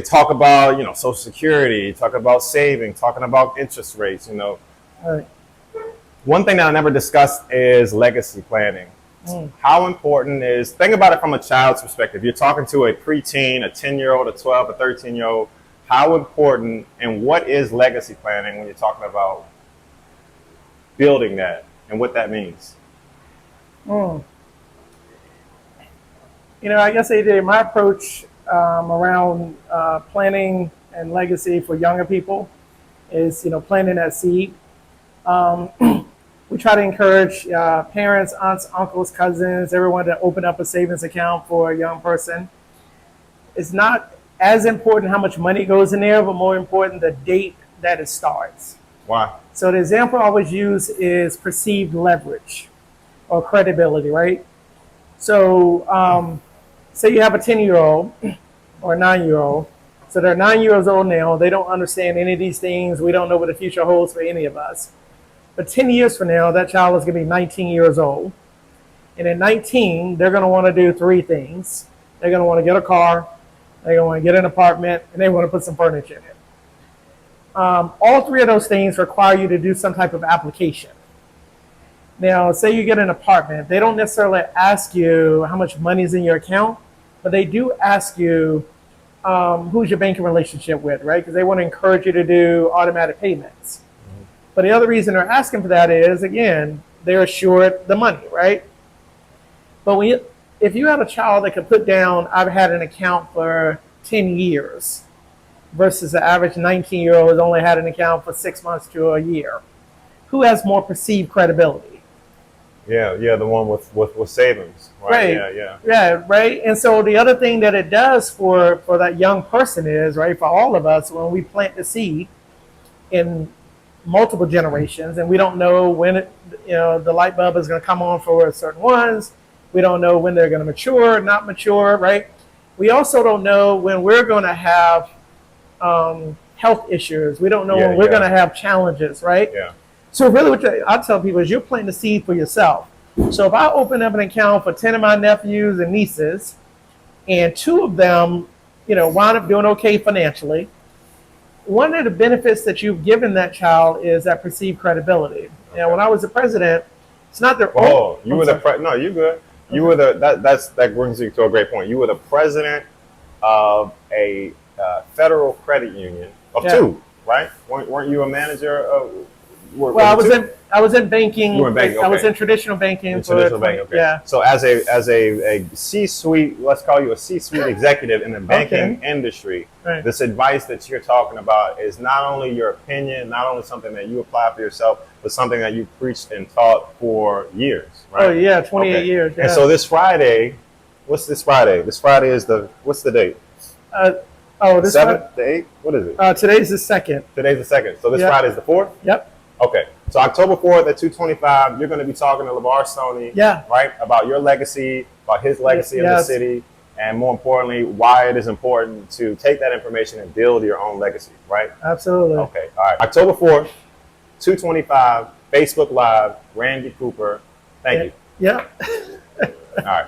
talk about, Social Security, talk about saving, talking about interest rates. Right. One thing that I never discussed is legacy planning. How important is, think about it from a child's perspective. You're talking to a preteen, a 10-year-old, a 12, a 13-year-old. How important and what is legacy planning when you're talking about building that and what that means? I guess AJ, my approach around planning and legacy for younger people is, planting that seed. We try to encourage parents, aunts, uncles, cousins, everyone to open up a savings account for a young person. It's not as important how much money goes in there, but more important the date that it starts. Why? So the example I always use is perceived leverage or credibility, right? So say you have a 10-year-old or a 9-year-old. So they're 9 years old now. They don't understand any of these things. We don't know what the future holds for any of us. But 10 years from now, that child is going to be 19 years old. And at 19, they're going to want to do three things. They're going to want to get a car, they're going to want to get an apartment, and they want to put some furniture in it. All three of those things require you to do some type of application. Now, say you get an apartment. They don't necessarily ask you how much money is in your account, but they do ask you who's your banking relationship with, right? Because they want to encourage you to do automatic payments. But the other reason they're asking for that is, again, they're assured the money, right? But if you have a child that can put down, I've had an account for 10 years versus the average 19-year-old who's only had an account for 6 months to a year, who has more perceived credibility? Yeah, the one with savings, right? Yeah, right. And so the other thing that it does for that young person is, right, for all of us, when we plant the seed in multiple generations, and we don't know when the light bulb is going to come on for certain ones. We don't know when they're going to mature, not mature, right? We also don't know when we're going to have health issues. We don't know when we're going to have challenges, right? Yeah. So really what I tell people is you're planting the seed for yourself. So if I open up an account for 10 of my nephews and nieces, and 2 of them, wind up doing okay financially, one of the benefits that you've given that child is that perceived credibility. Okay. When I was the president, it's not their own. You were no, you're good. Okay. You were that brings you to a great point. You were the president of a federal credit union of 2, right? Weren't you a manager of? I was in banking. You were in banking. Okay. I was in traditional banking. Okay. Yeah. So as a C-suite, let's call you a C-suite executive in the banking industry, right. This advice that you're talking about is not only your opinion, not only something that you apply for yourself, but something that you preached and taught for years, right? Oh yeah, 28 years. Yeah. And so this Friday, what's this Friday? This Friday is what's the date? This 7th, the 8th? What is it? Today's the 2nd. Today's the 2nd. So this Friday is the 4th? Yep. Okay. So October 4th at 2:25, you're going to be talking to LeVar Stoney, right, about your legacy, about his legacy in the city, and more importantly, why it is important to take that information and build your own legacy, right? Absolutely. Okay. All right. October 4th, 2:25, Facebook Live, Randy Cooper. Thank you. Yeah. All right.